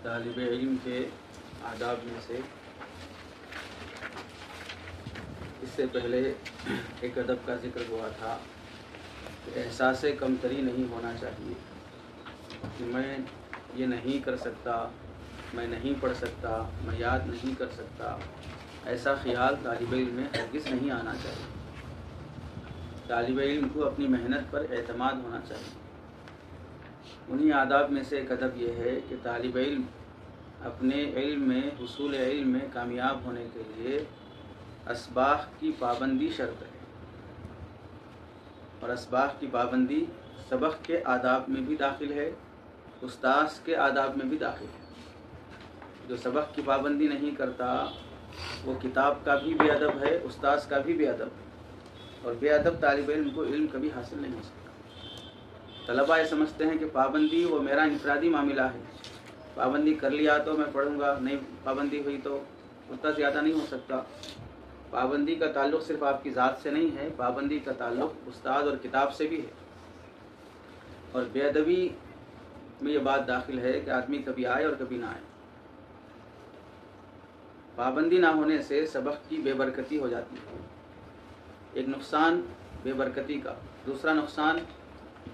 طالب علم کے آداب میں سے اس سے پہلے ایک ادب کا ذکر ہوا تھا کہ احساس کمتری نہیں ہونا چاہیے کہ میں یہ نہیں کر سکتا، میں نہیں پڑھ سکتا، میں یاد نہیں کر سکتا، ایسا خیال طالب علم میں ہرگز نہیں آنا چاہیے۔ طالب علم کو اپنی محنت پر اعتماد ہونا چاہیے۔ انہی آداب میں سے ایک ادب یہ ہے کہ طالب علم اپنے علم میں، حصول علم میں کامیاب ہونے کے لیے اسباق کی پابندی شرط ہے، اور اسباق کی پابندی سبق کے آداب میں بھی داخل ہے، استاذ کے آداب میں بھی داخل ہے۔ جو سبق کی پابندی نہیں کرتا وہ کتاب کا بھی بے ادب ہے، استاذ کا بھی بے ادب ہے، اور بے ادب طالب علم کو علم کبھی حاصل نہیں ہو سکتا۔ طلباء یہ سمجھتے ہیں کہ پابندی وہ میرا انفرادی معاملہ ہے، پابندی کر لیا تو میں پڑھوں گا، نہیں پابندی ہوئی تو اتنا زیادہ نہیں ہو سکتا۔ پابندی کا تعلق صرف آپ کی ذات سے نہیں ہے، پابندی کا تعلق استاد اور کتاب سے بھی ہے۔ اور بے ادبی میں یہ بات داخل ہے کہ آدمی کبھی آئے اور کبھی نہ آئے۔ پابندی نہ ہونے سے سبق کی بے برکتی ہو جاتی ہے، ایک نقصان بے برکتی کا۔ دوسرا نقصان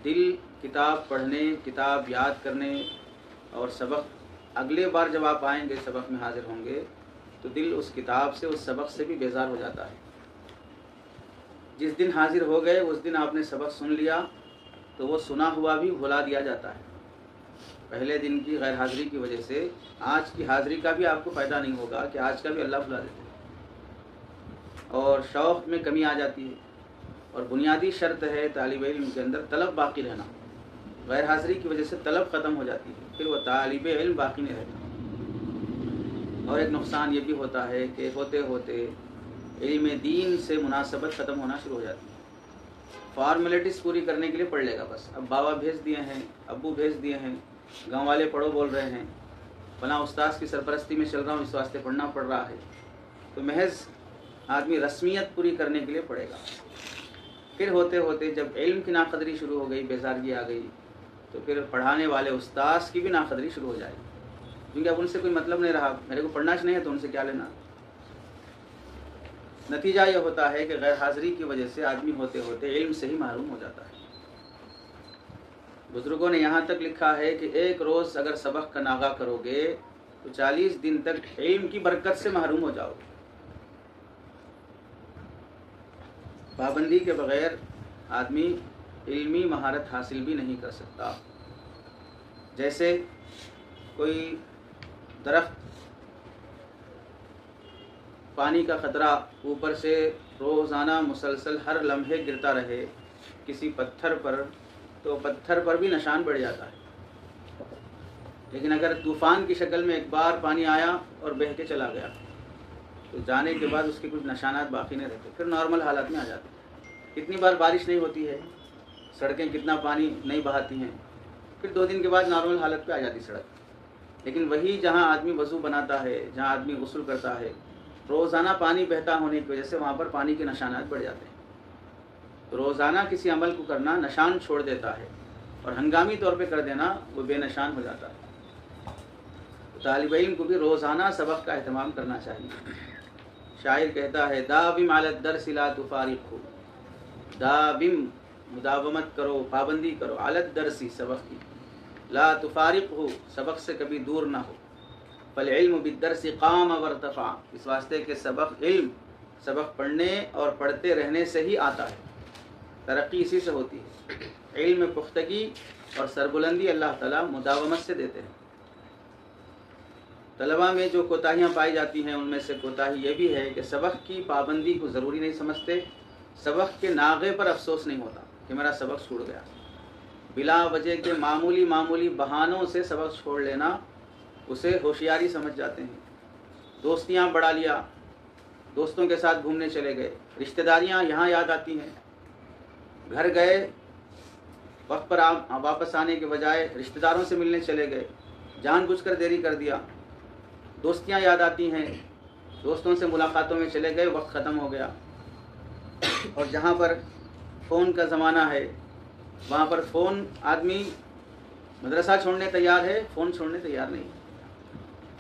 دل کتاب پڑھنے، کتاب یاد کرنے اور سبق اگلے بار جب آپ آئیں گے، سبق میں حاضر ہوں گے تو دل اس کتاب سے، اس سبق سے بھی بیزار ہو جاتا ہے۔ جس دن حاضر ہو گئے اس دن آپ نے سبق سن لیا تو وہ سنا ہوا بھی بھلا دیا جاتا ہے۔ پہلے دن کی غیر حاضری کی وجہ سے آج کی حاضری کا بھی آپ کو فائدہ نہیں ہوگا کہ آج کا بھی اللہ بھلا دیتے ہیں، اور شوق میں کمی آ جاتی ہے۔ اور بنیادی شرط ہے طالب علم کے اندر طلب باقی رہنا۔ غیر حاضری کی وجہ سے طلب ختم ہو جاتی ہے، پھر وہ طالب علم باقی نہیں رہتا۔ اور ایک نقصان یہ بھی ہوتا ہے کہ ہوتے ہوتے علم دین سے مناسبت ختم ہونا شروع ہو جاتی ہے۔ فارمیلٹیز پوری کرنے کے لیے پڑھ لے گا بس، اب بابا بھیج دیے ہیں، ابو بھیج دیے ہیں، گاؤں والے پڑھو بول رہے ہیں، فلاں استاذ کی سرپرستی میں چل رہا ہوں اس واسطے پڑھنا پڑ رہا ہے، تو محض آدمی رسمیت پوری کرنے کے لیے پڑھے گا۔ پھر ہوتے ہوتے جب علم کی ناقدری شروع ہو گئی، بیزارگی آ گئی، تو پھر پڑھانے والے استاذ کی بھی ناقدری شروع ہو جائے گی، کیونکہ اب ان سے کوئی مطلب نہیں رہا، میرے کو پڑھنا نہیں ہے تو ان سے کیا لینا۔ نتیجہ یہ ہوتا ہے کہ غیر حاضری کی وجہ سے آدمی ہوتے ہوتے علم سے ہی محروم ہو جاتا ہے۔ بزرگوں نے یہاں تک لکھا ہے کہ ایک روز اگر سبق کا ناغہ کرو گے تو 40 دن تک علم کی برکت سے محروم ہو جاؤ گے۔ پابندی کے بغیر آدمی علمی مہارت حاصل بھی نہیں کر سکتا۔ جیسے کوئی درخت پانی کا خطرہ اوپر سے روزانہ مسلسل ہر لمحے گرتا رہے کسی پتھر پر، تو پتھر پر بھی نشان پڑ جاتا ہے۔ لیکن اگر طوفان کی شکل میں ایک بار پانی آیا اور بہہ کے چلا گیا تو جانے کے بعد اس کے کچھ نشانات باقی نہیں رہتے، پھر نارمل حالات میں آ جاتے ہیں۔ کتنی بار بارش نہیں ہوتی ہے، سڑکیں کتنا پانی نہیں بہاتی ہیں، پھر 2 دن کے بعد نارمل حالت پہ آ جاتی سڑک۔ لیکن وہی جہاں آدمی وضو بناتا ہے، جہاں آدمی غسل کرتا ہے، روزانہ پانی بہتا ہونے کی وجہ سے وہاں پر پانی کے نشانات بڑھ جاتے ہیں۔ تو روزانہ کسی عمل کو کرنا نشان چھوڑ دیتا ہے، اور ہنگامی طور پہ کر دینا وہ بے نشان ہو جاتا ہے۔ تو طالب علم کو بھی روزانہ سبق کا اہتمام کرنا چاہیے۔ شاعر کہتا ہے داوم علی الدرس لا تفارقہ، داوم مداومت کرو، پابندی کرو، علی الدرس سبق کی، لا تفارقہ سبق سے کبھی دور نہ ہو، فالعلم بالدرس قام وارتفع، اس واسطے کہ سبق پڑھنے اور پڑھتے رہنے سے ہی آتا ہے، ترقی اسی سے ہوتی ہے۔ علم میں پختگی اور سربلندی اللہ تعالیٰ مداومت سے دیتے ہیں۔ طلباء میں جو کوتاہیاں پائی جاتی ہیں ان میں سے کوتاہی یہ بھی ہے کہ سبق کی پابندی کو ضروری نہیں سمجھتے، سبق کے ناغے پر افسوس نہیں ہوتا کہ میرا سبق چھوٹ گیا۔ بلا وجہ کے معمولی بہانوں سے سبق چھوڑ لینا اسے ہوشیاری سمجھ جاتے ہیں۔ دوستیاں بڑھا لیا، دوستوں کے ساتھ گھومنے چلے گئے، رشتہ داریاں یہاں یاد آتی ہیں، گھر گئے وقت پر واپس آنے کے بجائے رشتہ داروں سے ملنے چلے گئے، جان بوجھ کر دیری کر دیا۔ دوستیاں یاد آتی ہیں، دوستوں سے ملاقاتوں میں چلے گئے، وقت ختم ہو گیا۔ اور جہاں پر فون کا زمانہ ہے وہاں پر فون، آدمی مدرسہ چھوڑنے تیار ہے، فون چھوڑنے تیار نہیں۔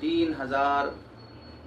3000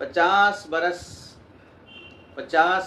50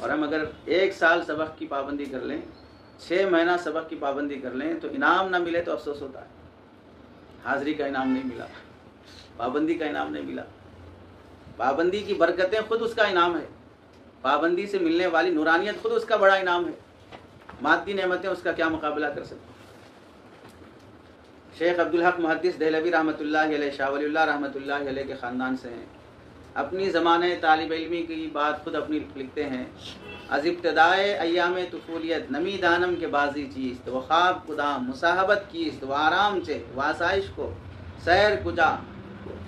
اور ہم اگر 1 سال سبق کی پابندی کر لیں، 6 مہینہ سبق کی پابندی کر لیں تو انعام نہ ملے تو افسوس ہوتا ہے۔ حاضری کا انعام نہیں ملا، پابندی کا انعام نہیں ملا۔ پابندی کی برکتیں خود اس کا انعام ہے، پابندی سے ملنے والی نورانیت خود اس کا بڑا انعام ہے، مادی نعمتیں اس کا کیا مقابلہ کر سکتے۔ شیخ عبدالحق محدث دہلوی رحمۃ اللہ علیہ، شاہ ولی اللہ رحمۃ اللہ علیہ کے خاندان سے ہیں۔ اپنی زمانے طالب علمی کی بات خود اپنی لکھتے ہیں، از ابتدائے ایام طفولیت نمی دانم کے بازی چیست، و خواب کدام مصاحبت کیست، و آرام چہ و آسائش کو سیر کجا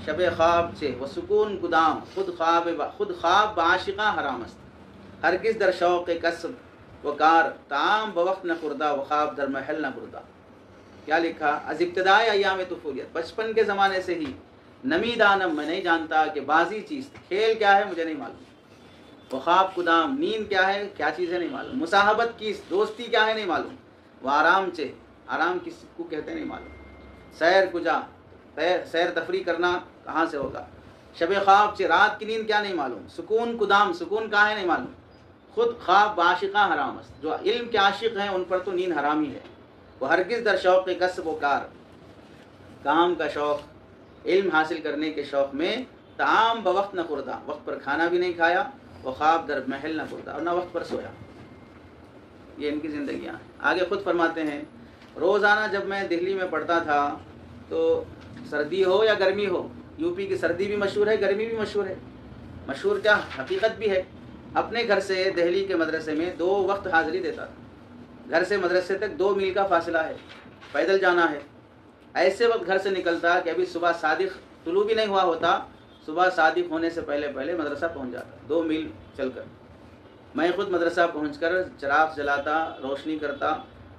شب خواب چہ و سکون کدام، خود خواب بعاشقاں حرام است، ہرگز در شوق کسب و کار طعام بوقت نہ خوردہ، و خواب در محل نہ بردہ۔ کیا لکھا؟ از ابتدائے ایام طفولیت، بچپن کے زمانے سے ہی، نمی دانم میں نہیں جانتا کہ بازی چیز کھیل کیا ہے مجھے نہیں معلوم، وہ خواب کدام نیند کیا ہے کیا چیز ہے نہیں معلوم، مصاحبت کی دوستی کیا ہے نہیں معلوم، وہ آرام چہ آرام کس کو کہتے ہیں نہیں معلوم، سیر کجا سیر تفریح کرنا کہاں سے ہوگا، شب خواب چہ رات کی نیند کیا نہیں معلوم، سکون کدام سکون کہاں ہے نہیں معلوم، خود خواب بعاشقاں حرام است، جو علم کے عاشق ہیں ان پر تو نیند حرام ہی ہے، وہ ہرگز در شوق کسب و کار، کام کا شوق، علم حاصل کرنے کے شوق میں طعام بوقت نہ خوردہ، وقت پر کھانا بھی نہیں کھایا، وہ خواب در محل نہ خوردہ، اور نہ وقت پر سویا۔ یہ ان کی زندگیاں ہیں۔ آگے خود فرماتے ہیں، روزانہ جب میں دہلی میں پڑھتا تھا تو سردی ہو یا گرمی ہو، یو پی کی سردی بھی مشہور ہے، گرمی بھی مشہور ہے، مشہور کیا حقیقت بھی ہے، اپنے گھر سے دہلی کے مدرسے میں 2 وقت حاضری دیتا تھا۔ گھر سے مدرسے تک 2 میل کا فاصلہ ہے، پیدل جانا ہے۔ ایسے وقت گھر سے نکلتا کہ ابھی صبح صادق طلوع بھی نہیں ہوا ہوتا، صبح صادق ہونے سے پہلے پہلے مدرسہ پہنچ جاتا، 2 میل چل کر۔ میں خود مدرسہ پہنچ کر چراغ جلاتا، روشنی کرتا،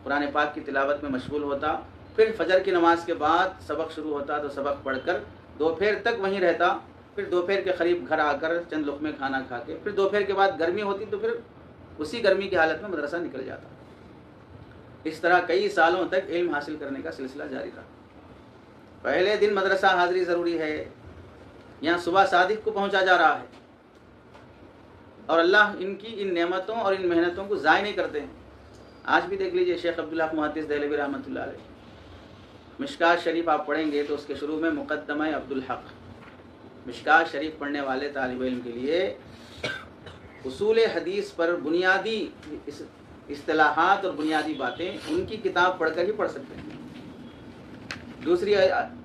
قرآن پاک کی تلاوت میں مشغول ہوتا، پھر فجر کی نماز کے بعد سبق شروع ہوتا تو سبق پڑھ کر دوپہر تک وہیں رہتا، پھر دوپہر کے قریب گھر آ کر چند لقمے کھانا کھا کے پھر دوپہر کے بعد گرمی ہوتی تو پھر اسی گرمی کی حالت میں مدرسہ نکل جاتا۔ اس طرح کئی سالوں تک علم حاصل کرنے کا سلسلہ جاری رہا۔ پہلے دن مدرسہ حاضری ضروری ہے، یہاں صبح صادق کو پہنچا جا رہا ہے، اور اللہ ان کی ان نعمتوں اور ان محنتوں کو ضائع نہیں کرتے ہیں۔ آج بھی دیکھ لیجئے شیخ عبدالحق محدث دہلوی رحمۃ اللہ علیہ، مشکات شریف آپ پڑھیں گے تو اس کے شروع میں مقدمہ عبدالحق، مشکات شریف پڑھنے والے طالب علم کے لیے اصول حدیث پر بنیادی اصطلاحات اور بنیادی باتیں ان کی کتاب پڑھ کر ہی پڑھ سکتے ہیں۔ دوسری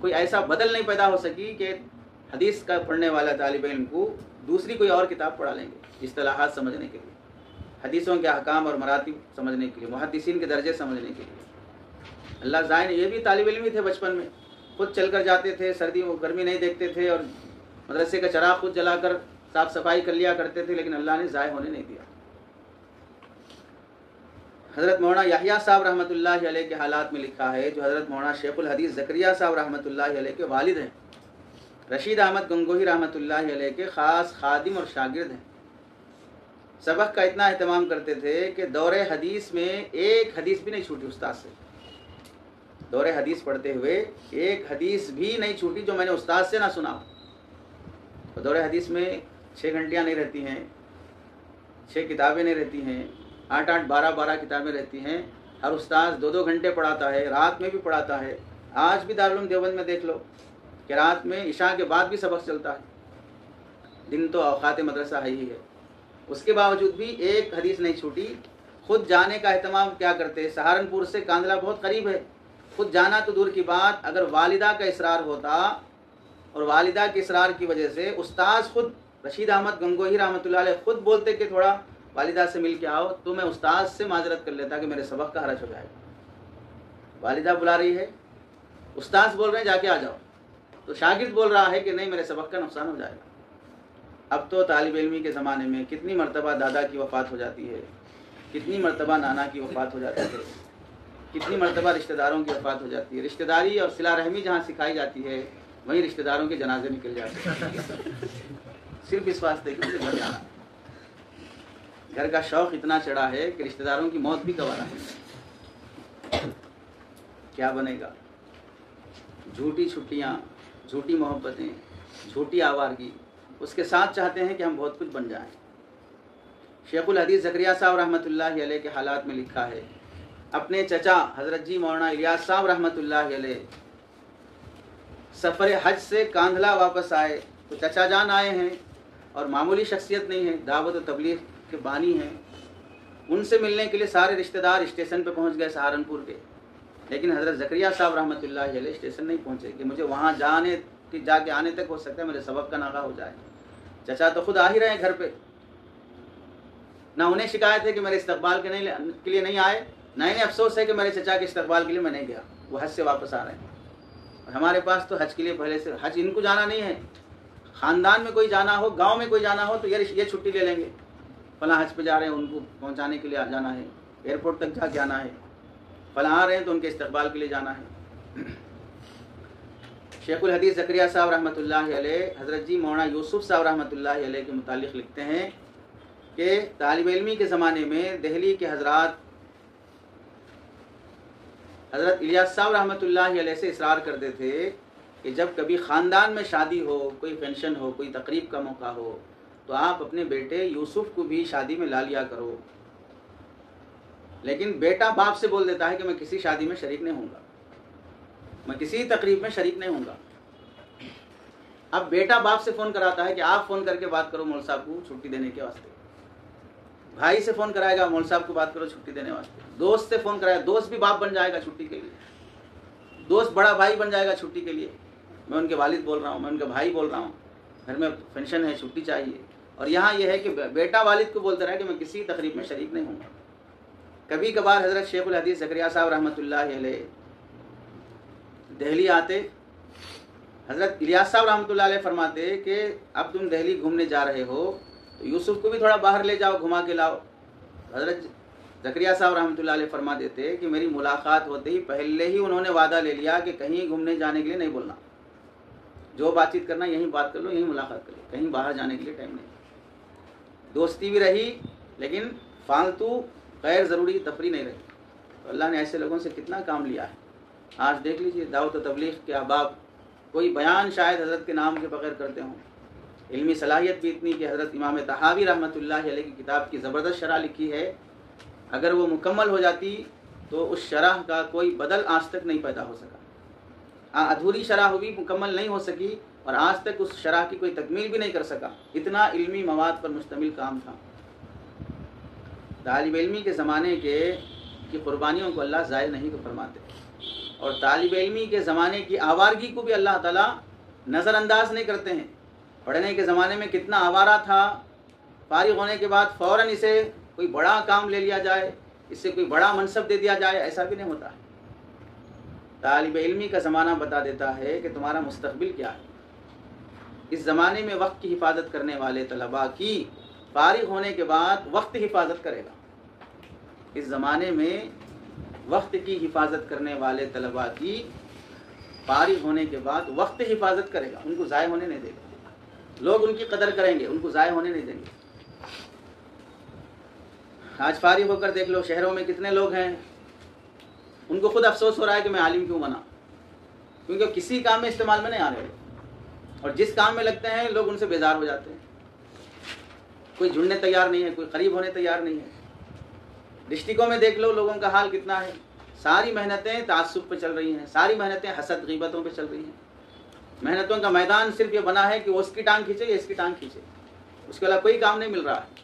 کوئی ایسا بدل نہیں پیدا ہو سکی کہ حدیث کا پڑھنے والا طالب علم کو دوسری کوئی اور کتاب پڑھا لیں گے اصطلاحات سمجھنے کے لیے، حدیثوں کے احکام اور مراتب سمجھنے کے لیے، محدثین کے درجے سمجھنے کے لیے۔ اللہ زائن یہ بھی طالب علم ہی تھے، بچپن میں خود چل کر جاتے تھے، سردی و گرمی نہیں دیکھتے تھے، اور مدرسے کا چراغ خود جلا کر صاف صفائی کر لیا کرتے تھے، لیکن اللہ نے ضائع ہونے نہیں دیا۔ حضرت مولانا یحییٰ صاحب رحمۃ اللہ علیہ کے حالات میں لکھا ہے، جو حضرت مولانا شیخ الحدیث زکریا صاحب رحمۃ اللہ علیہ کے والد ہیں، رشید احمد گنگوہی رحمۃ اللہ علیہ کے خاص خادم اور شاگرد ہیں۔ سبق کا اتنا اہتمام کرتے تھے کہ دور حدیث میں ایک حدیث بھی نہیں چھوٹی استاد سے، دور حدیث پڑھتے ہوئے ایک حدیث بھی نہیں چھوٹی جو میں نے استاد سے نہ سنا ہو۔ دور حدیث میں 6 گھنٹیاں نہیں رہتی ہیں، 6 کتابیں نہیں رہتی ہیں، 8-8 12-12 کتابیں رہتی ہیں، ہر استاذ 2-2 گھنٹے پڑھاتا ہے، رات میں بھی پڑھاتا ہے۔ آج بھی دارالعلوم دیوبند میں دیکھ لو کہ رات میں عشاء کے بعد بھی سبق چلتا ہے، دن تو اوقات مدرسہ ہے ہی ہے، اس کے باوجود بھی ایک حدیث نہیں چھوٹی۔ خود جانے کا اہتمام کیا کرتے، سہارنپور سے کاندھلا بہت قریب ہے، خود جانا تو دور کی بات، اگر والدہ کا اصرار ہوتا اور والدہ کے اصرار کی وجہ سے استاذ خود رشید احمد گنگوہی رحمۃ اللہ علیہ خود بولتے کہ تھوڑا والدہ سے مل کے آؤ، تو میں استاذ سے معذرت کر لیتا کہ میرے سبق کا حرج ہو جائے گا۔ والدہ بلا رہی ہے، استاذ بول رہے ہیں جا کے آ جاؤ، تو شاگرد بول رہا ہے کہ نہیں میرے سبق کا نقصان ہو جائے گا۔ اب تو طالب علمی کے زمانے میں کتنی مرتبہ دادا کی وفات ہو جاتی ہے، کتنی مرتبہ نانا کی وفات ہو جاتی ہے، کتنی مرتبہ رشتہ داروں کی وفات ہو جاتی ہے۔ رشتہ داری اور صلہ رحمی جہاں سکھائی جاتی ہے وہیں رشتہ داروں کے جنازے نکل جاتے ہیں، صرف اس واسطے کہ گھر جانا۔ گھر کا شوق اتنا چڑھا ہے کہ رشتہ داروں کی موت بھی گوارا ہے۔ کیا بنے گا؟ جھوٹی چھٹیاں، جھوٹی محبتیں، جھوٹی آوارگی، اس کے ساتھ چاہتے ہیں کہ ہم بہت کچھ بن جائیں۔ شیخ الحدیث زکریا صاحب رحمۃ اللہ علیہ کے حالات میں لکھا ہے، اپنے چچا حضرت جی مولانا الیاس صاحب رحمۃ اللہ علیہ سفر حج سے کاندھلا واپس آئے تو چچا جان آئے ہیں اور معمولی شخصیت نہیں ہے، دعوت و تبلیغ کے بانی ہیں، ان سے ملنے کے لیے سارے رشتہ دار اسٹیشن پہ پہنچ گئے سہارنپور کے، لیکن حضرت زکریا صاحب رحمۃ اللہ علیہ اسٹیشن نہیں پہنچے کہ مجھے وہاں جا کے آنے تک ہو سکتا ہے میرے سبب کا ناغہ ہو جائے۔ چچا تو خود آ ہی رہے ہیں گھر پہ، نہ انہیں شکایت ہے کہ میرے استقبال کے لیے نہیں آئے، نہ انہیں افسوس ہے کہ میرے چچا کے استقبال کے لیے میں نہیں گیا، وہ حج سے واپس آ رہے ہیں۔ اور ہمارے پاس تو حج کے لیے پہلے سے حج ان کو جانا نہیں ہے، خاندان میں کوئی جانا ہو، گاؤں میں کوئی جانا ہو تو یہ چھٹی لے لیں گے، فلاں حج پہ جا رہے ہیں ان کو پہنچانے کے لیے جانا ہے، ایئرپورٹ تک جا کے آنا ہے، فلاں آ رہے ہیں تو ان کے استقبال کے لیے جانا ہے۔ شیخ الحدیث زکریا صاحب رحمۃ اللہ علیہ حضرت جی مولانا یوسف صاحب رحمۃ اللہ علیہ کے متعلق لکھتے ہیں کہ طالب علمی کے زمانے میں دہلی کے حضرت الیاس صاحب رحمۃ اللہ علیہ سے اصرار کرتے تھے کہ جب کبھی خاندان میں شادی ہو، کوئی فنکشن ہو، کوئی تقریب کا موقع ہو تو آپ اپنے بیٹے یوسف کو بھی شادی میں لا لیا کرو، لیکن بیٹا باپ سے بول دیتا ہے کہ میں کسی شادی میں شریک نہیں ہوں گا، میں کسی تقریب میں شریک نہیں ہوں گا۔ اب بیٹا باپ سے فون کراتا ہے کہ آپ فون کر کے بات کرو مول صاحب کو چھٹی دینے کے واسطے، بھائی سے فون کرائے گا مول صاحب کو بات کرو چھٹی دینے واسطے، دوست سے فون کرائے گا، دوست بھی باپ بن جائے گا چھٹی کے لیے، دوست بڑا بھائی بن جائے گا چھٹی کے لیے، میں ان کے والد بول رہا ہوں، میں ان کا بھائی بول رہا ہوں، گھر میں فنکشن ہے چھٹی چاہیے۔ اور یہاں یہ ہے کہ بیٹا والد کو بولتا رہا کہ میں کسی تقریب میں شریک نہیں ہوں گا۔ کبھی کبھار حضرت شیخ الحدیث زکریا صاحب رحمۃ اللہ علیہ دہلی آتے، حضرت الیاس صاحب رحمۃ اللہ علیہ فرماتے کہ اب تم دہلی گھومنے جا رہے ہو تو یوسف کو بھی تھوڑا باہر لے جاؤ، گھما کے لاؤ۔ حضرت زکریا صاحب رحمۃ اللہ علیہ فرما دیتے کہ میری ملاقات ہوتے ہی پہلے ہی انہوں نے وعدہ لے لیا کہ کہیں گھومنے جانے کے لیے نہیں بولنا، جو بات چیت کرنا یہیں بات کر لو، یہیں ملاقات کر لو، کہیں باہر جانے کے لیے ٹائم نہیں۔ دوستی بھی رہی لیکن فالتو غیر ضروری تفریح نہیں رہی۔ تو اللہ نے ایسے لوگوں سے کتنا کام لیا ہے۔ آج دیکھ لیجئے دعوت و تبلیغ کے احباب کوئی بیان شاید حضرت کے نام کے بغیر کرتے ہوں، علمی صلاحیت بھی اتنی کہ حضرت امام طحاوی رحمۃ اللہ علیہ کی کتاب کی زبردست شرح لکھی ہے، اگر وہ مکمل ہو جاتی تو اس شرح کا کوئی بدل آج تک نہیں پیدا ہو سکا، ادھوری شرح ہوئی، مکمل نہیں ہو سکی اور آج تک اس شرح کی کوئی تکمیل بھی نہیں کر سکا، اتنا علمی مواد پر مشتمل کام تھا۔ طالب علمی کے زمانے کی قربانیوں کو اللہ ضائع نہیں فرماتے، اور طالب علمی کے زمانے کی آوارگی کو بھی اللہ تعالیٰ نظر انداز نہیں کرتے ہیں۔ پڑھنے کے زمانے میں کتنا آوارہ تھا، فارغ ہونے کے بعد فوراً اسے کوئی بڑا کام لے لیا جائے، اس سے کوئی بڑا منصب دے دیا جائے، ایسا بھی نہیں ہوتا ہے۔ طالب علمی کا زمانہ بتا دیتا ہے کہ تمہارا مستقبل کیا ہے۔ اس زمانے میں وقت کی حفاظت کرنے والے طلباء کی فارغ ہونے کے بعد وقت حفاظت کرے گا۔ اس زمانے میں وقت کی حفاظت کرنے والے طلباء کی فارغ ہونے کے بعد وقت حفاظت کرے گا، ان کو ضائع ہونے نہیں دے گا، لوگ ان کی قدر کریں گے، ان کو ضائع ہونے نہیں دیں گے۔ آج فارغ ہو کر دیکھ لو شہروں میں کتنے لوگ ہیں، ان کو خود افسوس ہو رہا ہے کہ میں عالم کیوں بنا، کیونکہ کسی کام میں استعمال میں نہیں آ رہے، اور جس کام میں لگتے ہیں لوگ ان سے بیزار ہو جاتے ہیں، کوئی جڑنے تیار نہیں ہے، کوئی قریب ہونے تیار نہیں ہے۔ ڈسٹرکوں میں دیکھ لو لوگوں کا حال کتنا ہے، ساری محنتیں تعصب پہ چل رہی ہیں، ساری محنتیں حسد غیبتوں پہ چل رہی ہیں، محنتوں کا میدان صرف یہ بنا ہے کہ وہ اس کی ٹانگ کھینچے یا اس کی ٹانگ کھینچے، اس کے علاوہ کوئی کام نہیں مل رہا ہے،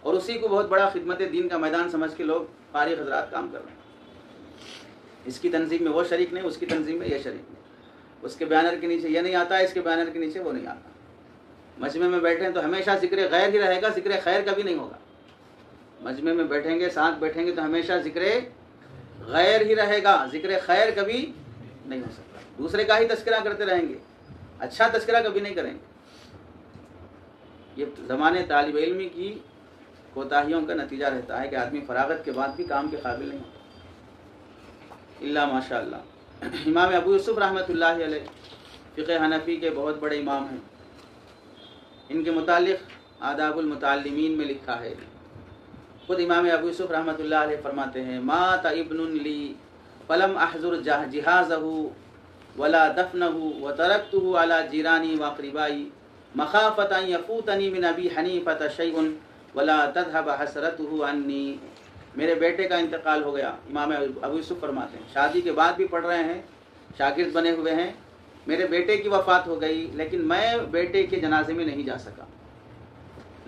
اور اسی کو بہت بڑا خدمت دین کا میدان سمجھ کے لوگ فارغ حضرات کام کر رہے ہیں۔ اس کی تنظیم میں وہ شریک نہیں، اس کی تنظیم میں یہ شریک نہیں، اس کے بینر کے نیچے یہ نہیں آتا، اس کے بینر کے نیچے وہ نہیں آتا۔ مجمع میں بیٹھیں تو ہمیشہ ذکر غیر ہی رہے گا، ذکر خیر کبھی نہیں ہوگا۔ مجمع میں بیٹھیں گے، ساتھ بیٹھیں گے تو ہمیشہ ذکر غیر ہی رہے گا، ذکر خیر کبھی نہیں ہو سکتا۔ دوسرے کا ہی تذکرہ کرتے رہیں گے، اچھا تذکرہ کبھی نہیں کریں گے۔ یہ زمانے طالب علمی کی کوتاہیوں کا نتیجہ رہتا ہے کہ آدمی فراغت کے بعد بھی کام کے قابل نہیں ہوتا، الا ماشاء اللہ۔ امام ابو یوسف رحمۃ اللہ علیہ فقہ حنفی کے بہت بڑے امام ہیں، ان کے متعلق آداب المتعلمین میں لکھا ہے، خود امام ابو یوسف رحمۃ اللہ علیہ فرماتے ہیں، مات ابن لی فلم احضر جہازہ ولا دفنہ وترکتہ علی جیرانی واقربائی مخافۃ ان یفوتنی من ابی حنیفۃ شیء ولا تذهب حسرته عنی، میرے بیٹے کا انتقال ہو گیا۔ امام ابو یوسف فرماتے ہیں شادی کے بعد بھی پڑھ رہے ہیں، شاگرد بنے ہوئے ہیں، میرے بیٹے کی وفات ہو گئی، لیکن میں بیٹے کے جنازے میں نہیں جا سکا،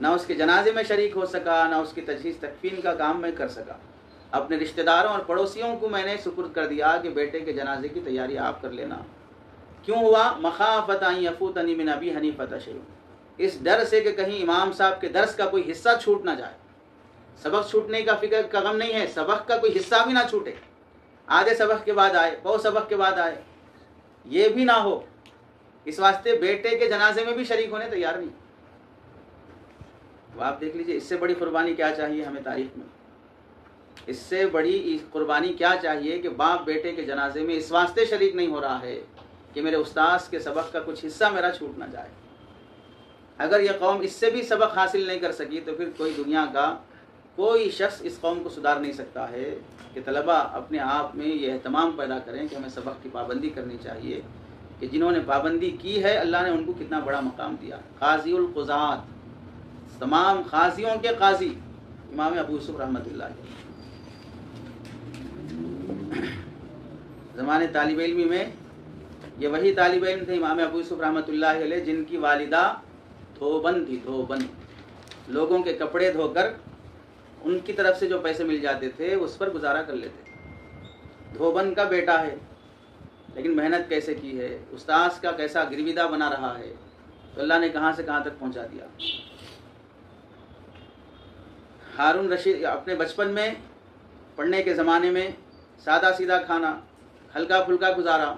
نہ اس کے جنازے میں شریک ہو سکا، نہ اس کی تجہیز تکفین کا کام میں کر سکا۔ اپنے رشتہ داروں اور پڑوسیوں کو میں نے سپرد کر دیا کہ بیٹے کے جنازے کی تیاری آپ کر لینا۔ کیوں ہوا؟ مخافۃ ان یفوتنی من ابی حنیفہ شیء، اس ڈر سے کہ کہیں امام صاحب کے درس کا کوئی حصہ چھوٹ نہ جائے۔ سبق چھوٹنے کا فکر کا غم نہیں ہے، سبق کا کوئی حصہ بھی نہ چھوٹے، آدھے سبق کے بعد آئے، پو سبق کے بعد آئے، یہ بھی نہ ہو، اس واسطے بیٹے کے جنازے میں بھی شریک ہونے تیار نہیں۔ تو آپ دیکھ لیجئے اس سے بڑی قربانی کیا چاہیے ہمیں تاریخ میں، اس سے بڑی قربانی کیا چاہیے کہ باپ بیٹے کے جنازے میں اس واسطے شریک نہیں ہو رہا ہے کہ میرے استاذ کے سبق کا کچھ حصہ میرا چھوٹ نہ جائے۔ اگر یہ قوم اس سے بھی سبق حاصل نہیں کر سکی تو پھر کوئی دنیا کا کوئی شخص اس قوم کو سدھار نہیں سکتا ہے کہ طلبہ اپنے آپ میں یہ اہتمام پیدا کریں کہ ہمیں سبق کی پابندی کرنی چاہیے، کہ جنہوں نے پابندی کی ہے اللہ نے ان کو کتنا بڑا مقام دیا۔ قاضی القضات، تمام قاضیوں کے قاضی امام ابو یوسف رحمۃ اللہ علیہ۔ زمانے طالب علمی میں یہ وہی طالب علم تھے امام ابو یوسف رحمۃ اللہ علیہ جن کی والدہ دھوبن تھی، دھوبن، لوگوں کے کپڑے دھو کر ان کی طرف سے جو پیسے مل جاتے تھے اس پر گزارا کر لیتے۔ دھوبن کا بیٹا ہے لیکن محنت کیسے کی ہے، استاذ کا کیسا گرویدہ بنا رہا ہے، تو اللہ نے کہاں سے کہاں تک پہنچا دیا۔ ہارون رشید اپنے بچپن میں پڑھنے کے زمانے میں سادہ سیدھا کھانا، ہلکا پھلکا گزارا،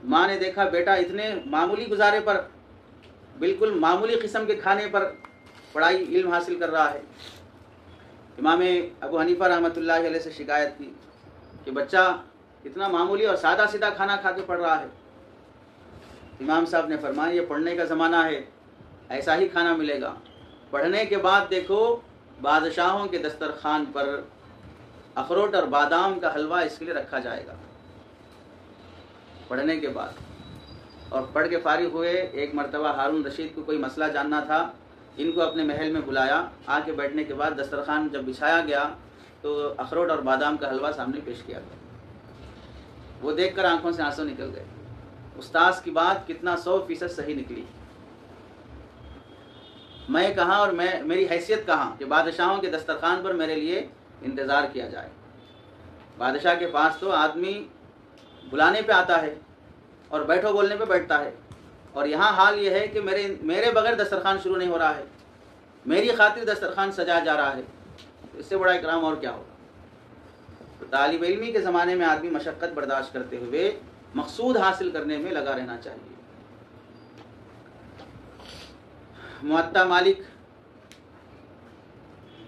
ماں نے دیکھا بیٹا اتنے معمولی گزارے پر، بالکل معمولی قسم کے کھانے پر پڑھائی علم حاصل کر رہا ہے۔ امام ابو حنیفہ رحمۃ اللہ علیہ سے شکایت کی کہ بچہ اتنا معمولی اور سادہ سیدھا کھانا کھا کے پڑھ رہا ہے۔ امام صاحب نے فرمایا یہ پڑھنے کا زمانہ ہے، ایسا ہی کھانا ملے گا۔ پڑھنے کے بعد دیکھو بادشاہوں کے دسترخوان پر اخروٹ اور بادام کا حلوہ اس کے لیے رکھا جائے گا۔ پڑھنے کے بعد اور پڑھ کے فارغ ہوئے، ایک مرتبہ ہارون رشید کو کوئی مسئلہ جاننا تھا، ان کو اپنے محل میں بلایا، آ کے بیٹھنے کے بعد دسترخوان جب بچھایا گیا تو اخروٹ اور بادام کا حلوہ سامنے پیش کیا گیا۔ وہ دیکھ کر آنکھوں سے آنسو نکل گئے۔ استاذ کی بات کتنا 100% صحیح نکلی۔ میں کہاں اور میری حیثیت کہاں کہ بادشاہوں کے دسترخوان پر میرے لیے انتظار کیا جائے۔ بادشاہ کے پاس تو آدمی بلانے پہ آتا ہے اور بیٹھو بولنے پہ بیٹھتا ہے، اور یہاں حال یہ ہے کہ میرے بغیر دسترخوان شروع نہیں ہو رہا ہے، میری خاطر دسترخوان سجایا جا رہا ہے، اس سے بڑا اکرام اور کیا ہوگا۔ تو طالب علمی کے زمانے میں آدمی مشقت برداشت کرتے ہوئے مقصود حاصل کرنے میں لگا رہنا چاہیے۔ موطا مالک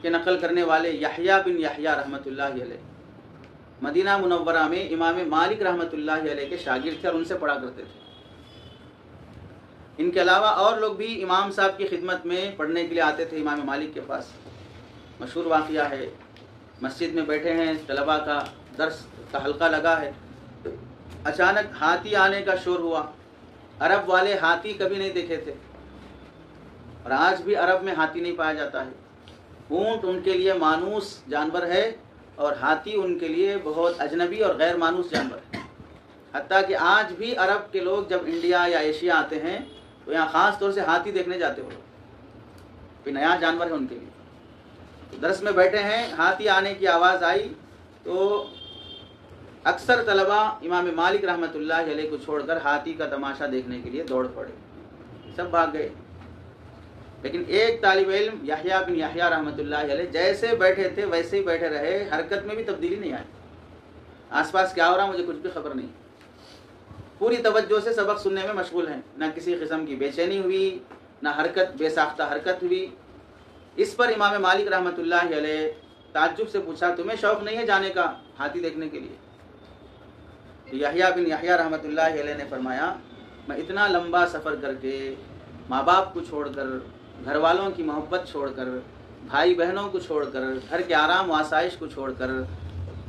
کے نقل کرنے والے یحییٰ بن یحییٰ رحمۃ اللہ علیہ مدینہ منورہ میں امام مالک رحمۃ اللہ علیہ کے شاگرد تھے اور ان سے پڑھا کرتے تھے۔ ان کے علاوہ اور لوگ بھی امام صاحب کی خدمت میں پڑھنے کے لیے آتے تھے امام مالک کے پاس۔ مشہور واقعہ ہے، مسجد میں بیٹھے ہیں، طلباء کا درس کا حلقہ لگا ہے، اچانک ہاتھی آنے کا شور ہوا۔ عرب والے ہاتھی کبھی نہیں دیکھے تھے، اور آج بھی عرب میں ہاتھی نہیں پایا جاتا ہے۔ اونٹ ان کے لیے مانوس جانور ہے اور ہاتھی ان کے لیے بہت اجنبی اور غیر مانوس جانور ہے۔ حتیٰ کہ آج بھی عرب کے لوگ جب انڈیا یا ایشیا آتے ہیں تو یہاں خاص طور سے ہاتھی دیکھنے جاتے ہو، کوئی نیا جانور ہے ان کے لیے۔ تو درس میں بیٹھے ہیں، ہاتھی آنے کی آواز آئی تو اکثر طلباء امام مالک رحمۃ اللہ علیہ کو چھوڑ کر ہاتھی کا تماشا دیکھنے کے لیے دوڑ پڑے، سب بھاگ گئے۔ لیکن ایک طالب علم یحییٰ بن یحییٰ رحمۃ اللہ علیہ جیسے بیٹھے تھے ویسے ہی بیٹھے رہے، حرکت میں بھی تبدیلی نہیں آئی۔ آس پاس کیا ہو رہا مجھے کچھ بھی خبر نہیں، پوری توجہ سے سبق سننے میں مشغول ہیں، نہ کسی قسم کی بے چینی ہوئی، نہ حرکت بے ساختہ حرکت ہوئی۔ اس پر امام مالک رحمۃ اللہ علیہ تعجب سے پوچھا تمہیں شوق نہیں ہے جانے کا ہاتھی دیکھنے کے لیے؟ تو یحییٰ بن یحییٰ رحمۃ اللہ علیہ نے فرمایا میں اتنا لمبا سفر کر کے، ماں باپ کو چھوڑ کر، گھر والوں کی محبت چھوڑ کر، بھائی بہنوں کو چھوڑ کر، گھر کے آرام و آسائش کو چھوڑ کر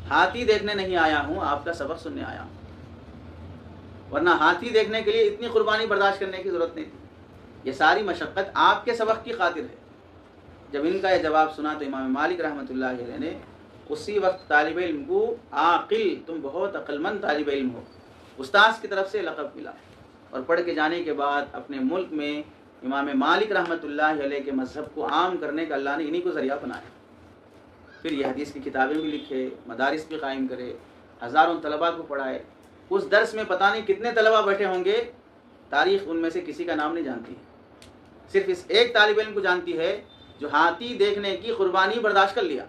ہاتھی دیکھنے نہیں آیا ہوں، آپ کا سبق سننے آیا ہوں۔ ورنہ ہاتھی دیکھنے کے لیے اتنی قربانی برداشت کرنے کی ضرورت نہیں تھی، یہ ساری مشقت آپ کے سبق کی خاطر ہے۔ جب ان کا یہ جواب سنا تو امام مالک رحمۃ اللہ علیہ نے اسی وقت طالب علم کو عاقل، تم بہت عقل مند طالب علم ہو، استاذ کی طرف سے لقب ملا، اور پڑھ کے جانے کے بعد اپنے ملک میں امام مالک رحمۃ اللہ علیہ کے مذہب کو عام کرنے کا اللہ نے انہی کو ذریعہ بنایا۔ پھر یہ حدیث کی کتابیں بھی لکھے، مدارس بھی قائم کرے، ہزاروں طلباء کو پڑھائے۔ اس درس میں پتہ نہیں کتنے طلباء بیٹھے ہوں گے، تاریخ ان میں سے کسی کا نام نہیں جانتی ہے، صرف اس ایک طالب علم کو جانتی ہے جو ہاتھی دیکھنے کی قربانی برداشت کر لیا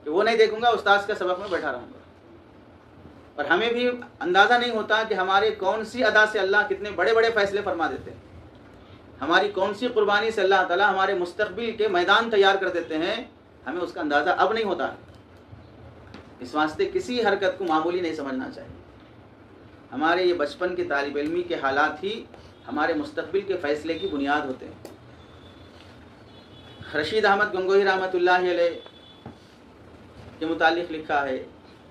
کہ وہ نہیں دیکھوں گا، استاذ کا سبق میں بیٹھا رہوں گا۔ اور ہمیں بھی اندازہ نہیں ہوتا کہ ہمارے کون سی ادا سے اللہ کتنے بڑے بڑے فیصلے فرما دیتے ہیں، ہماری کون سی قربانی سے اللہ تعالیٰ ہمارے مستقبل کے میدان تیار کر دیتے ہیں، ہمیں اس کا اندازہ اب نہیں ہوتا ہے۔ اس واسطے کسی حرکت کو معمولی نہیں سمجھنا چاہیے۔ ہمارے یہ بچپن کے طالب علمی کے حالات ہی ہمارے مستقبل کے فیصلے کی بنیاد ہوتے ہیں۔ رشید احمد گنگوہی رحمۃ اللہ علیہ کے متعلق لکھا ہے،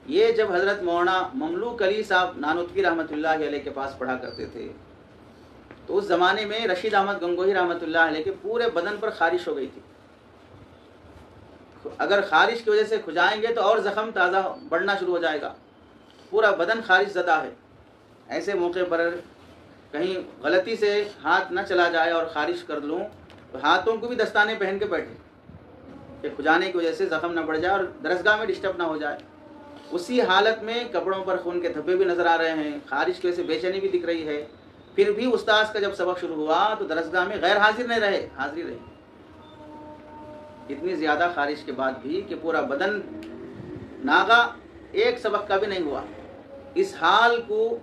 یہ جب حضرت مولانا مملوک علی صاحب نانوتوی رحمۃ اللہ علیہ کے پاس پڑھا کرتے تھے تو اس زمانے میں رشید احمد گنگوہی رحمۃ اللہ علیہ کے پورے بدن پر خارش ہو گئی تھی۔ اگر خارش کی وجہ سے کھجائیں گے تو اور زخم تازہ بڑھنا شروع ہو جائے گا، پورا بدن خارش زدہ ہے۔ ایسے موقع پر کہیں غلطی سے ہاتھ نہ چلا جائے اور خارش کر لوں تو ہاتھوں کو بھی دستانے پہن کے بیٹھے کہ کھجانے کی وجہ سے زخم نہ بڑھ جائے اور درسگاہ میں ڈسٹرب نہ ہو جائے۔ اسی حالت میں کپڑوں پر خون کے دھبے بھی نظر آ رہے ہیں، خارش کی وجہ سے بے چینی بھی دکھ رہی ہے، پھر بھی استاذ کا جب سبق شروع ہوا تو درسگاہ میں غیر حاضر نہیں رہے، حاضری رہی۔ اتنی زیادہ خارش کے بعد بھی کہ پورا بدن ناغا، ایک سبق کا بھی نہیں ہوا۔ اس حال کو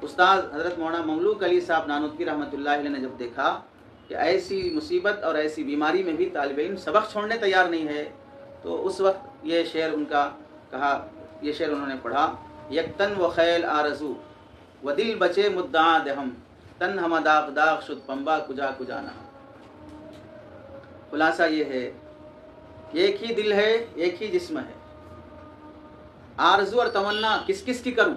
استاد حضرت مولانا مملوک علی صاحب نانوتوی رحمۃ اللہ علیہ نے جب دیکھا کہ ایسی مصیبت اور ایسی بیماری میں بھی طالب علم سبق چھوڑنے تیار نہیں ہے، تو اس وقت یہ شعر ان کا کہا، یہ شعر انہوں نے پڑھا، یک تن و خیل آرزو و دل بچے مدعا دہم تن ہم داغ داغ شد پمبا کجا کجا نہ۔ خلاصہ یہ ہے، ایک ہی دل ہے، ایک ہی جسم ہے، آرزو اور تمنا کس کس کی کروں،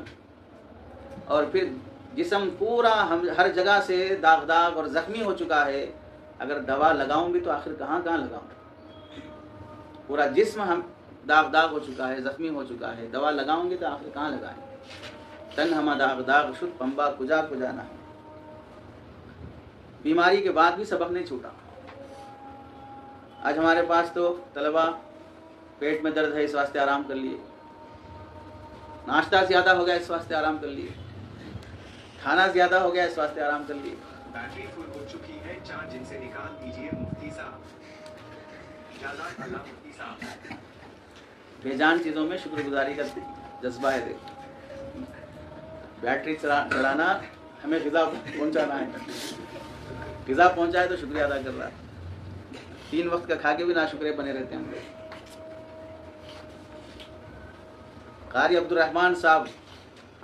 اور پھر جسم پورا ہر جگہ سے داغ داغ اور زخمی ہو چکا ہے، اگر دوا لگاؤں بھی تو آخر کہاں لگاؤں، پورا جسم ہم داغ داغ ہو چکا ہے، زخمی ہو چکا ہے، دوا لگاؤں گے تو آخر کہاں لگائیں، تن ہما داغ داغ شد پمبا کجا کجا نہ۔ بیماری کے بعد بھی سبق نہیں چھوٹا۔ آج ہمارے پاس تو طلباء پیٹ میں درد ہے اس واسطے آرام کر لیے، ناشتہ زیادہ ہو گیا اس واسطے آرام کر لیے، کھانا زیادہ ہو گیا اس واسطے آرام کر لیے۔ بیٹری فل ہو چکی ہے، چارج ان سے نکال دیجیے مفتی صاحب، اجازت اللہ مفتی صاحب۔ بے جان چیزوں میں شکر گزاری کا جذبہ ہے۔ دیکھ، بیٹری چلانا ہمیں غذا پہنچانا ہے، غذا پہنچائے تو شکریہ ادا کر رہا ہے، 3 وقت کا کھا کے بھی ناشکرے بنے رہتے ہیں ہم لوگ۔ قاری عبد الرحمن صاحب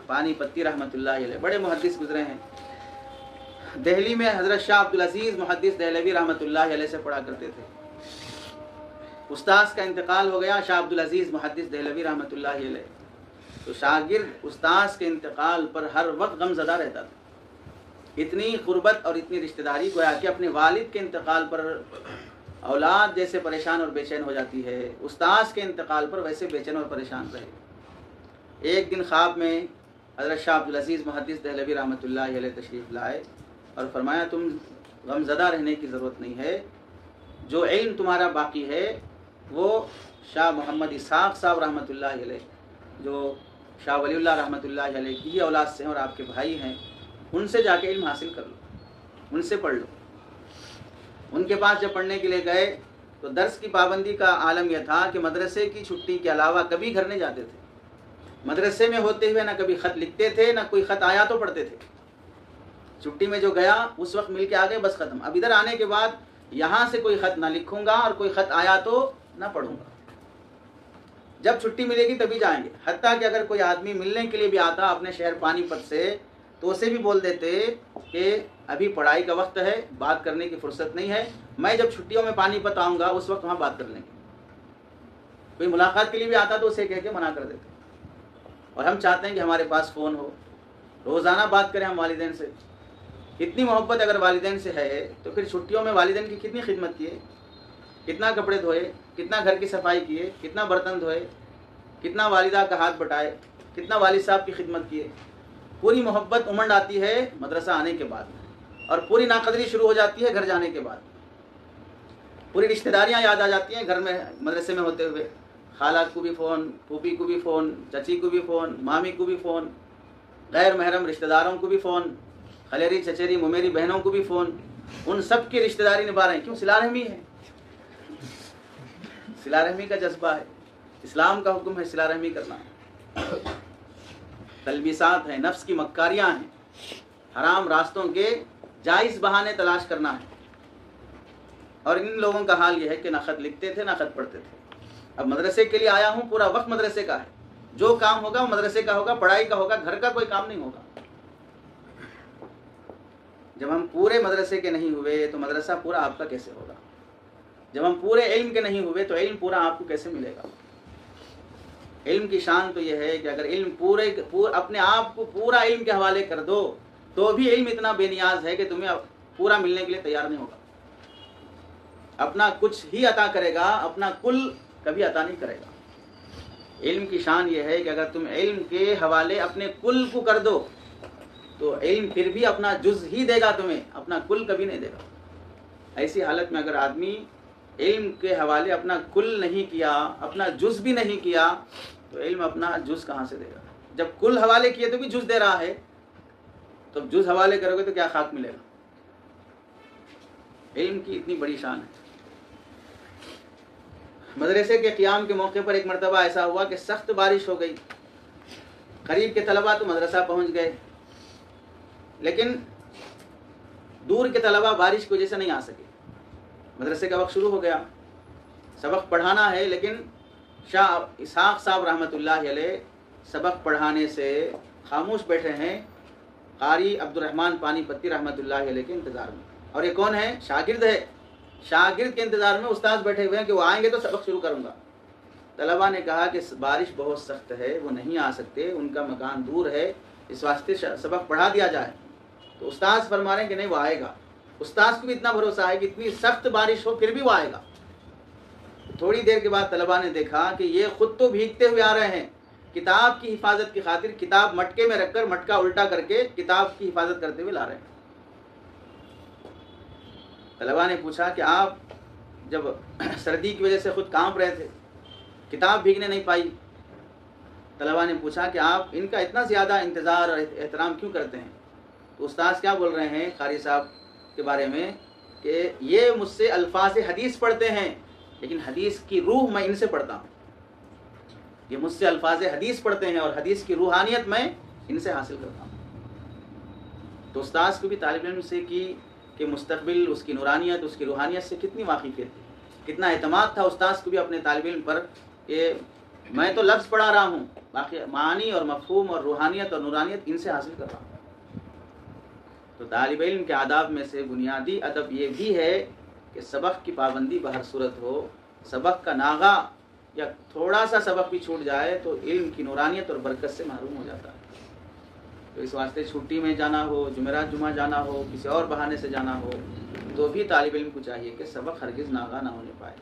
پانی پتی رحمۃ اللہ علیہ بڑے محدث گزرے ہیں، دہلی میں حضرت شاہ عبدالعزیز محدث دہلوی رحمۃ اللہ علیہ سے پڑھا کرتے تھے۔ استاذ کا انتقال ہو گیا، شاہ عبدالعزیز محدث دہلوی رحمۃ اللہ علیہ، تو شاگرد استاذ کے انتقال پر ہر وقت غم زدہ رہتا تھا۔ اتنی قربت اور اتنی رشتہ داری گویا کہ اپنے والد کے انتقال پر اولاد جیسے پریشان اور بے چین ہو جاتی ہے، استاذ کے انتقال پر ویسے بے چین اور پریشان رہے۔ ایک دن خواب میں حضرت شاہ عبدالعزیز محدث دہلوی رحمۃ اللہ علیہ تشریف لائے اور فرمایا، تم غم زدہ رہنے کی ضرورت نہیں ہے، جو علم تمہارا باقی ہے وہ شاہ محمد اسحاق صاحب رحمۃ اللہ علیہ، جو شاہ ولی اللہ رحمۃ اللہ علیہ کی ہی اولاد سے ہیں اور آپ کے بھائی ہیں، ان سے جا کے علم حاصل کر لو، ان سے پڑھ لو۔ ان کے پاس جب پڑھنے کے لیے گئے تو درس کی پابندی کا عالم یہ تھا کہ مدرسے کی چھٹی کے علاوہ کبھی گھر نہیں جاتے تھے، مدرسے میں ہوتے ہوئے نہ کبھی خط لکھتے تھے، نہ کوئی خط آیا تو پڑھتے تھے۔ چھٹی میں جو گیا اس وقت مل کے آ گئے، بس ختم۔ اب ادھر آنے کے بعد یہاں سے کوئی خط نہ لکھوں گا اور کوئی خط آیا تو نہ پڑھوں گا، جب چھٹی ملے گی تبھی جائیں گے۔ حتیٰ کہ اگر کوئی آدمی ملنے کے لیے بھی آتا اپنے شہر پانی پت سے تو اسے بھی بول دیتے کہ ابھی پڑھائی کا وقت ہے، بات کرنے کی فرصت نہیں ہے، میں جب چھٹیوں میں پانی پت آؤں گا اس وقت وہاں بات کر لیں گے۔ کوئی ملاقات کے لیے بھی آتا تو اسے کہہ کے منع کر دیتے۔ اور ہم چاہتے ہیں کہ ہمارے پاس فون ہو، روزانہ بات کریں ہم والدین سے۔ اتنی محبت اگر والدین سے ہے تو پھر چھٹیوں میں والدین کی کتنی خدمت کی ہے، کتنا کپڑے دھوئے، کتنا گھر کی صفائی کیے، کتنا برتن دھوئے، کتنا والدہ کا ہاتھ بٹائے، کتنا والد صاحب کی خدمت کیے. پوری محبت امنڈ آتی ہے مدرسہ آنے کے بعد، اور پوری ناقدری شروع ہو جاتی ہے گھر جانے کے بعد. پوری رشتہ داریاں یاد آ جاتی ہیں گھر میں مدرسے میں ہوتے ہوئے. خالہ کو بھی فون، پھوپھی کو بھی فون، چچی کو بھی فون، مامی کو بھی فون، غیر محرم رشتہ داروں کو بھی فون، خلیری چچیری ممیری بہنوں کو بھی فون. ان سب کی رشتہ داری نبھا رہے ہیں. کیوں؟ صلہ رحمی ہے، صلہ رحمی کا جذبہ ہے. اسلام کا حکم ہے صلہ رحمی کرنا. تلبیسات ہیں، نفس کی مکاریاں ہیں، حرام راستوں کے جائز بہانے تلاش کرنا ہے. اور ان لوگوں کا حال یہ ہے کہ نہ خط لکھتے تھے نہ خط پڑھتے تھے. اب مدرسے کے لیے آیا ہوں، پورا وقت مدرسے کا ہے. جو کام ہوگا وہ مدرسے کا ہوگا، پڑھائی کا ہوگا، گھر کا کوئی کام نہیں ہوگا. جب ہم پورے مدرسے کے نہیں ہوئے تو مدرسہ پورا آپ کا کیسے ہوگا؟ جب ہم پورے علم کے نہیں ہوئے تو علم پورا آپ کو کیسے ملے گا؟ علم کی شان تو یہ ہے کہ اگر علم اپنے آپ کو پورا علم کے حوالے کر دو تو بھی علم اتنا بے نیاز ہے کہ تمہیں پورا ملنے کے لیے تیار نہیں ہوگا. اپنا کچھ ہی عطا کرے گا، اپنا کل کبھی عطا نہیں کرے گا. علم کی شان یہ ہے کہ اگر تم علم کے حوالے اپنے کل کو کر دو تو علم پھر بھی اپنا جز ہی دے گا تمہیں، اپنا کل کبھی نہیں دے گا. ایسی حالت میں اگر آدمی علم کے حوالے اپنا کل نہیں کیا، اپنا جز بھی نہیں کیا، تو علم اپنا جز کہاں سے دے گا؟ جب کل حوالے کیے تو بھی جز دے رہا ہے، تو جز حوالے کرو گے تو کیا خاک ملے گا؟ علم کی اتنی بڑی شان ہے. مدرسے کے قیام کے موقع پر ایک مرتبہ ایسا ہوا کہ سخت بارش ہو گئی. قریب کے طلبہ تو مدرسہ پہنچ گئے، لیکن دور کے طلبہ بارش کی وجہ سے نہیں آ سکے. مدرسے کا وقت شروع ہو گیا، سبق پڑھانا ہے، لیکن شاہ اسحاق صاحب رحمۃ اللہ علیہ سبق پڑھانے سے خاموش بیٹھے ہیں قاری عبد الرحمن پانی پتی رحمۃ اللہ علیہ کے انتظار میں. اور یہ کون ہے؟ شاگرد ہے. شاگرد کے انتظار میں استاد بیٹھے ہوئے ہیں کہ وہ آئیں گے تو سبق شروع کروں گا. طلبہ نے کہا کہ بارش بہت سخت ہے، وہ نہیں آ سکتے، ان کا مکان دور ہے، اس واسطے سبق پڑھا دیا جائے. تو استاد فرما رہے ہیں کہ نہیں، وہ آئے گا. استاد کو بھی اتنا بھروسہ ہے کہ اتنی سخت بارش ہو پھر بھی وہ آئے گا. تھوڑی دیر کے بعد طلبہ نے دیکھا کہ یہ خود تو بھیگتے ہوئے آ رہے ہیں، کتاب کی حفاظت کی خاطر کتاب مٹکے میں رکھ کر مٹکا الٹا کر کے کتاب کی حفاظت کرتے ہوئے لا رہے ہیں. طلبہ نے پوچھا کہ آپ جب سردی کی وجہ سے خود کانپ رہے تھے، کتاب بھیگنے نہیں پائی. طلبہ نے پوچھا کہ آپ ان کا اتنا زیادہ انتظار اور احترام کیوں کرتے ہیں؟ تو استاذ کیا بول رہے ہیں قاری صاحب کے بارے میں کہ یہ مجھ سے الفاظ حدیث پڑھتے ہیں، لیکن حدیث کی روح میں ان سے پڑھتا ہوں. یہ مجھ سے الفاظ حدیث پڑھتے ہیں اور حدیث کی روحانیت میں ان سے حاصل کرتا ہوں. تو استاذ کو بھی طالب علم سے کی کہ مستقبل اس کی نورانیت، اس کی روحانیت سے کتنی واقفیت تھی، کتنا اعتماد تھا استاذ کو بھی اپنے طالب علم پر کہ میں تو لفظ پڑھا رہا ہوں، باقی معانی اور مفہوم اور روحانیت اور نورانیت ان سے حاصل کر رہا ہوں. تو طالب علم کے آداب میں سے بنیادی ادب یہ بھی ہے کہ سبق کی پابندی بہر صورت ہو. سبق کا ناغہ یا تھوڑا سا سبق بھی چھوٹ جائے تو علم کی نورانیت اور برکت سے محروم ہو جاتا ہے. تو اس واسطے چھٹی میں جانا ہو، جمعرات جمعہ جانا ہو، کسی اور بہانے سے جانا ہو، تو بھی طالب علم کو چاہیے کہ سبق ہرگز ناغہ نہ ہونے پائے.